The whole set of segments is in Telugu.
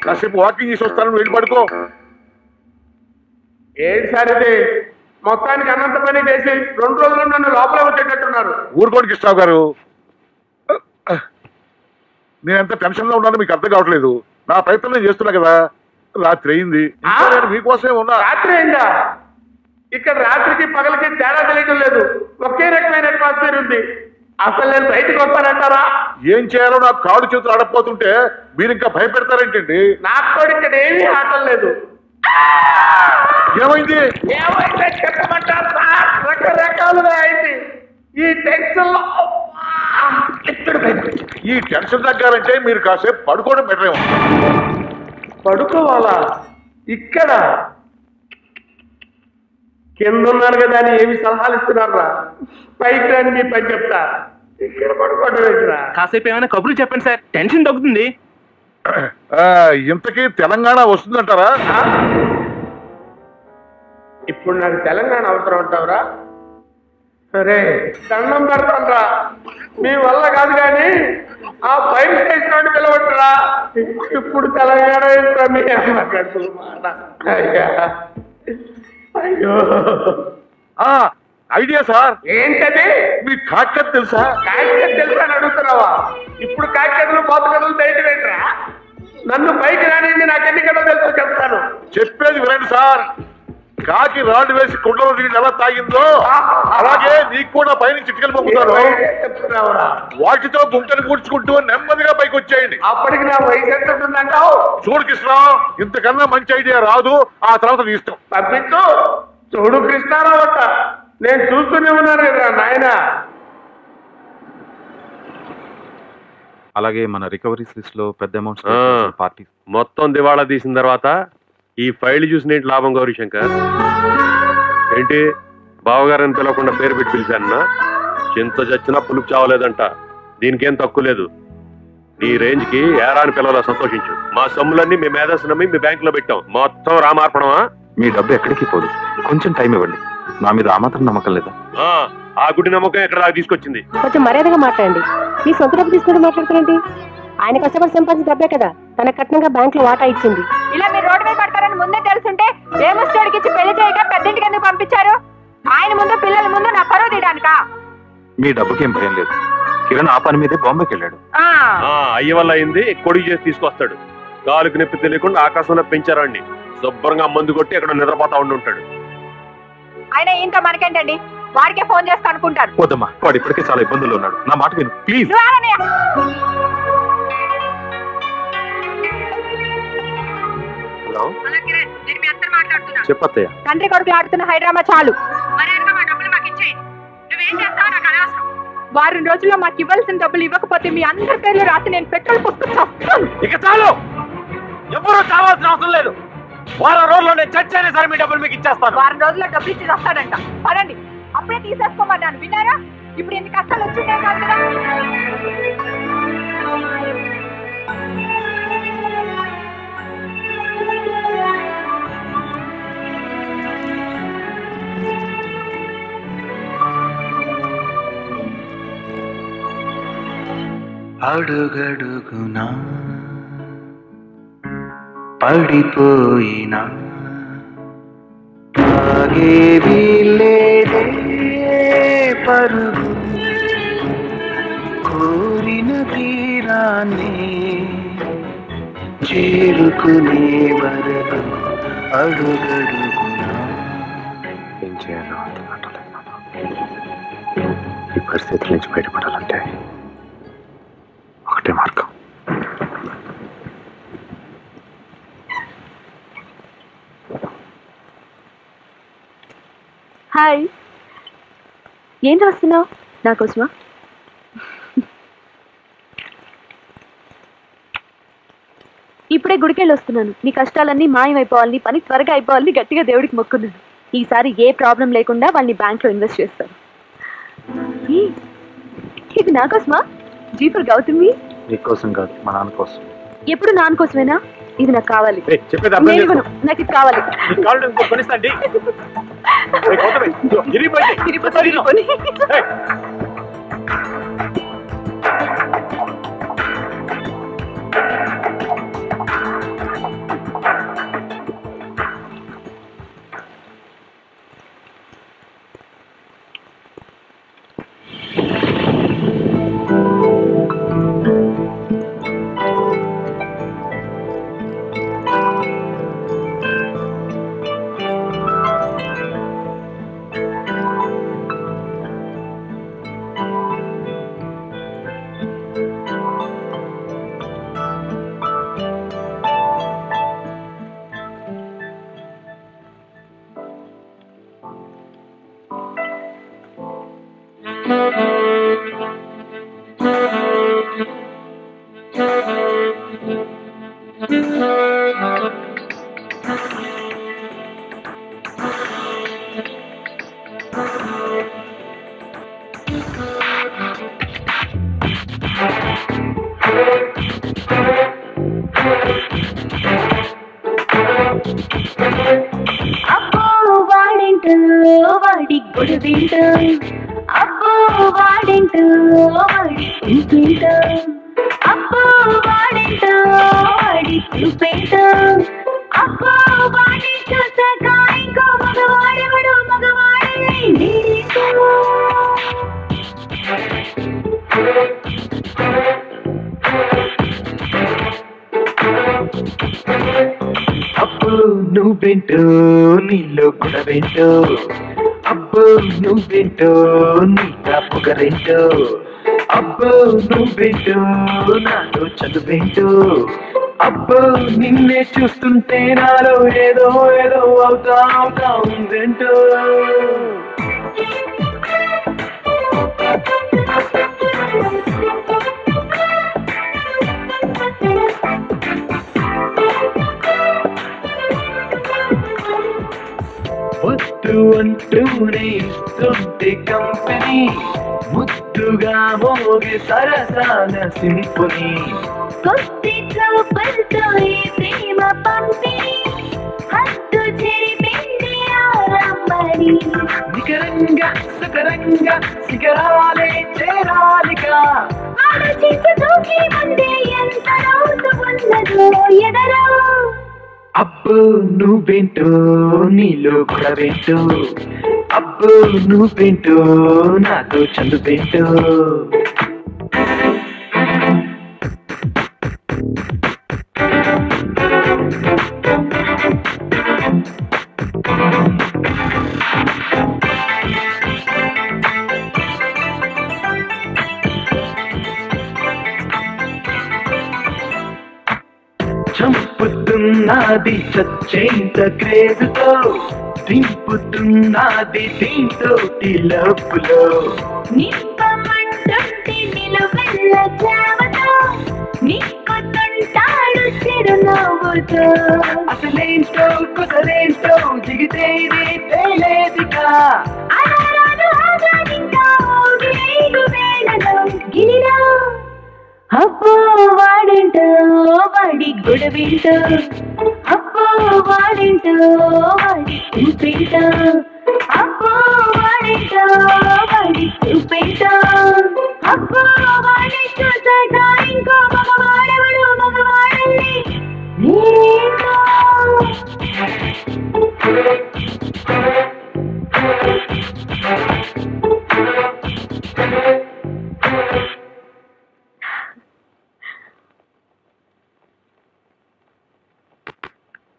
కాసేపు వాకింగ్ చేసి వస్తాను, వెళ్ళి పడుకో. ఏంటి సార్ ఇది? మొత్తానికి అన్నంత పని చేసి 2 రోజులు నన్ను లోపల వచ్చేటట్టున్నారు. ఊరుకోడికి ఇస్తావు గారు, నేను ఎంత టెన్షన్ లో ఉన్నానో మీకు అర్థం కావట్లేదు. నా ప్రయత్నం నేను చేస్తున్నా కదా. రాత్రి అయింది, నేను మీకోసమే ఉన్నా. రాత్రి అయిందా? ఇక్కడ రాత్రికి పగలకి తేడా తెలియడం లేదు. ఒకే రకమైన అట్మాస్ఫియర్ ఉంది. అసలు నేను బయటకు వస్తానంటారా? ఏం చేయాలో నాకు కాళ్ళు చేతులు ఆడపోతుంటే మీరు ఇంకా భయపెడతారేంటండి? నాకు కూడా ఇక్కడ ఏమీ ఆటం లేదు. ఏమైంది? ఏమైందే చెప్పమంటారు సార్? రకరకాలుగా అయింది. ఈ టెన్షన్ లో ఈ టెన్షన్ తగ్గాలంటే మీరు కాసేపు పడుకోవడం బెటర్ ఏమో. పడుకోవాలా? ఇక్కడ కింద ఉన్నారు కదా అని ఏమి సలహాలు ఇస్తున్నారా? పైకి రాని మీ పని చెప్తా. ఇక్కడ పడుకోవడం ఏంటిరా? కాసేపు ఏమైనా కబుర్లు చెప్పండి సార్, టెన్షన్ తగ్గుతుంది. ఇంతకీ తెలంగాణ వస్తుందంటారా? ఇప్పుడు నాకు తెలంగాణ అవసరం అంటావురా? సరే దండం పెడతానరా. మీ వల్ల కాదు కానీ ఆ ఫైర్ స్టేషన్ పిలవట్టురా. ఇప్పుడు తెలంగాణ మీ అమ్మ కడుపులు మాట. అయ్యో ఐడియా సార్. ఏంటది? మీకు కాకత్ తెలుసా? కాకితలు తెలుసా అని అడుగుతున్నావా? ఇప్పుడు కాకితలు పోత కథలు బయట ఏంట్రా? నన్ను పైకి రానింది నాకు ఎన్ని కథలు తెలుసో చెప్తాను. చెప్పేది వినండి సార్. కాకి రాళ్ళు వేసి కుండలో నీళ్ళు ఎలా తాగిందో అలాగే నీకు కూడా పైనుంచి చిటికలు పంపుతారు. చెప్తున్నావురా? వాటితో గుంటను కూర్చుకుంటూ నెమ్మదిగా పైకి వచ్చేయండి. అప్పటికి నా వయసు ఎంత ఉంటుందంటావు? చూడు కృష్ణ, ఇంతకన్నా మంచి ఐడియా రాదు. ఆ తర్వాత నీ ఇష్టం. పంపించు. చూడు కృష్ణారావు అంట, నేను చూస్తూనే ఉన్నాను కదా నాయన. అలాగే మన రికవరీస్ లిస్ట్ లో పెద్ద అమౌంట్స్ పార్టీ మొత్తం దివాళా తీసిన తర్వాత ఈ ఫైల్ చూసిన ఏంటి లాభం గౌరీశంకర్? ఏంటి బావగారని పిలవకుండా పేరు పెట్టి పిలిచానన్నా? చింత చచ్చినా పులుపు చావలేదంట. దీనికేం తక్కువ లేదు. నీ రేంజ్ కి ఏరా అని పిలవాలా? సంతోషించు. మా సొమ్ములన్నీ మీ మేధస్సు నమ్మి మీ బ్యాంక్ లో పెట్టాం. మొత్తం రామార్పణమా? మీ డబ్బు ఎక్కడికి పోదు, కొంచెం టైం ఇవ్వండి. నా మీద ఆ మాత్రం నమ్మకం లేదా? ఆ గుడి నమ్మకం ఎక్కడ దాకా తీసుకొచ్చింది? కొంచెం మర్యాదగా మాట్లాడండి. మీ సొంత డబ్బు తీసుకుంటూ మాట్లాడుతున్నాండి. ఆయన కష్టపడి సంపాదించిన డబ్బే కదా తన కట్నంగా బ్యాంక్ లో వాటా ఇచ్చింది. ఇలా మీరు రోడ్డు మీద పడతారని ముందే తెలుసుంటే ఏ ముస్టోడికి ఇచ్చి పెళ్లి చేయక పెద్దింటికి ఎందుకు పంపించారు? ఆయన ముందు పిల్లల ముందు నా పరువు తీయడానికా? మీ డబ్బుకేం భయం లేదు. కిరణ్ ఆ పని మీదే బాంబేకి వెళ్ళాడు. అయ్య వల్ల అయింది. కొడుకు చేసి తీసుకొస్తాడు. కాలుకి నొప్పి తెలియకుండా ఆకాశంలో పెంచారండి. శుభ్రంగా మందు కొట్టి అక్కడ నిద్రపోతా ఉంటాడు. ఆయన ఇంత మనకేంటండి? వాడికే ఫోన్ చేస్తా అనుకుంటారు. వద్దమ్మా, వాడు ఇప్పటికే చాలా ఇబ్బందుల్లో ఉన్నాడు. నా మాట విను ప్లీజ్. హలో చెప్పత్తయ్య. తండ్రి కొడుకులు ఆడుతున్న హైడ్రామా చాలు. మా డబ్బులు మాకు ఇచ్చేయండి. నువ్వేం చేస్తావు నాకు అనవసరం. వారం రోజుల్లో మాకు ఇవ్వాల్సిన డబ్బులు ఇవ్వకపోతే మీ అందరి పేర్లు రాసి నేను పెట్రోల్ పోసుకొస్తాను. ఇక చాలు, ఎవరూ చావాల్సిన అవసరం లేదు. వారం రోజుల్లో నేను చచ్చైనా సరే మీ డబ్బులు మీకు ఇచ్చేస్తాను. వారం రోజుల్లో డబ్బులు ఇచ్చి వస్తాడంట. పదండి, అప్పుడే తీసేసుకోమన్నాను. విన్నారా? ఇప్పుడు ఎన్ని కష్టాలు వచ్చిందే కాదు కదా. అడుగడుగునా పడిపోయినా ఆగేవి లేదే పరుగు, కోరిన తీరాన్ని చేరుకునే వరకు అడుగడుగునా. ఏం చేయాలో అర్థం కావట్లేదు. ఈ పరిస్థితుల నుంచి బయటపడాలంటే ఒకటే మార్గం. హాయ్, ఏం రాస్తున్నావు? నాకోసమా? ఇప్పుడే గుడికెళ్ళి వస్తున్నాను. నీ కష్టాలన్నీ మాయమైపోవాలని, పని త్వరగా అయిపోవాలని గట్టిగా దేవుడికి మొక్కున్నాను. ఈసారి ఏ ప్రాబ్లం లేకుండా వాళ్ళని బ్యాంక్లో ఇన్వెస్ట్ చేస్తాను. ఇది నాకోసమా? జీపర్ గౌతమి? నీకోసం కాదు, మా నాన్న కోసం. ఎప్పుడు నాన్న కోసమేనా? ఇది నాకు కావాలి. నాకు ఇది కావాలి. అబ్బో వాడేంటో వాడి గొడవేంటో, అబ్బో వాడేంటో వాడి ఇంకేంటో, అబ్బో వాడేంటో వాడి చూపేంటో, అబ్బో వాడి చూసాక ఇంకో మగవాడెవడు మగవాడే నేనేంటో. అబ్బో నువ్వేంటో నీలో గుణవేంటో, అబ్బో నువ్వేంటో నీట పొగరేంటో, అబ్బో నువ్వేంటో నాలో చదువేంటో, అబ్బో నిన్నే చూస్తుంటే నాలో ఏదో ఏదో అవుతా ఉందేంటో. వద్దు అంటూనే ఇస్తుంటే కంపెనీ, ముద్దుగా మోగే సరసాల సింపుని, కొద్ది చూపులతో ఈ ప్రేమ పంపిణీ హద్దు చెరిపింది ఆరంభని. నికరంగా సుకరంగా శిఖరాలే చేరాలిగా, ఆలోచించదోకి ముందే ఎంత రోజు ఉన్నదో ఎదరో. అబ్బో నువ్వేంటో నీలో గుణవేంటో, అబ్బో నువ్వేంటో నాతో చదువేంటో. చంపుతున్నది చచ్చేంత క్రేజ్తో, దింపుతున్నది దీంతో లబ్బులో, నిప్పమంటుంటే నిలువెల్ల చావతో, నిక్కుతుంటాడు చిరునవ్వుతో. అసలేంటో కుసలేంటో దిగితే ఇది తేలేదిగా, అలరాలు ఆగానింకా ఊగిరేగు వేళలో గిరిలో. అబ్బో వాడేంటో వాడి గొడవేంటో, అబ్బో వాడేంటో వాడి చూపేంటో, అబ్బో వాడేంటో వాడి చూపేంటో, అబ్బో వాడి చూసాక ఇంకో మగవాడెవడు మగవాడని నేనేంటో.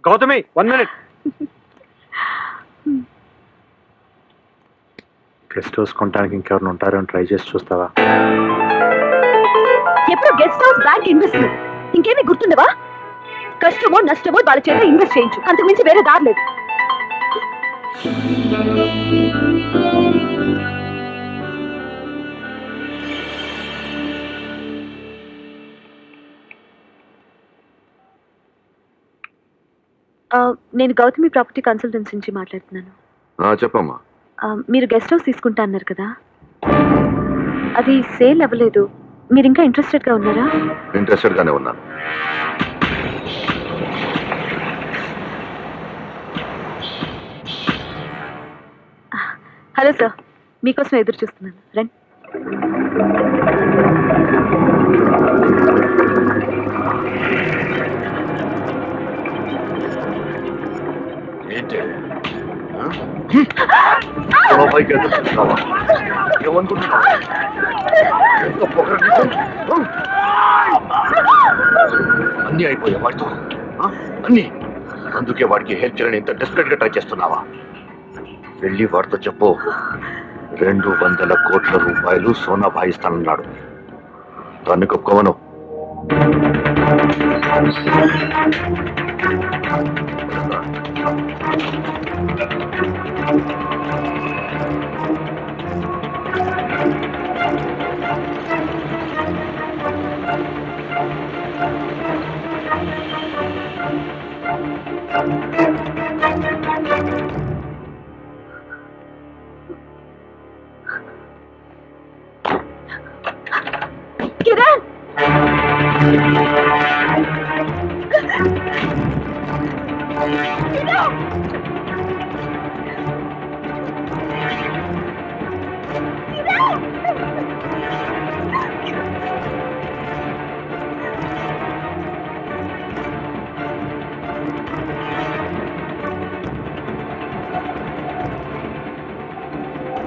గౌతమి 1 minute. గెస్ట్ హౌస్ కొనడానికి ఇంకెవరిని ఉంటారో అని ట్రై చేసి చూస్తావా? ఎప్పుడు గెస్ట్ హౌస్ బ్యాంక్ ఇన్వెస్ట్మెంట్ ఇంకేమీ గుర్తుండవా? కష్టమో నష్టమో వాళ్ళ చేత ఇన్వెస్ట్ చేయించు, అంతకు మించి వేరే దారి లేదు. నేను గౌతమి ప్రాపర్టీ కన్సల్టెన్సీ నుంచి మాట్లాడుతున్నాను. చెప్పమ్మా. మీరు గెస్ట్ హౌస్ తీసుకుంటా అన్నారు కదా, అది సేల్ అవ్వలేదు. మీరు ఇంకా ఇంట్రెస్టెడ్గా ఉన్నారా? ఇంట్రెస్టెడ్గానే ఉన్నాను. హలో సార్, మీకోసం ఎదురు చూస్తున్నాను, రండి. ఏంటి పైకి ఎదురు చూస్తున్నావా? ఏమనుకుంటున్నావా? అన్నీ అయిపోయా వాడితో, అన్నీ. అందుకే వాడికి హెల్ప్ చేయాలని ఇంత డెస్పరేట్ గా ట్రై చేస్తున్నావా? వెళ్ళి వాడితో చెప్పు, 200 కోట్ల రూపాయలు సోనా భాయిస్తానన్నాడు. దాన్ని ఒప్పుకోవను. Get out!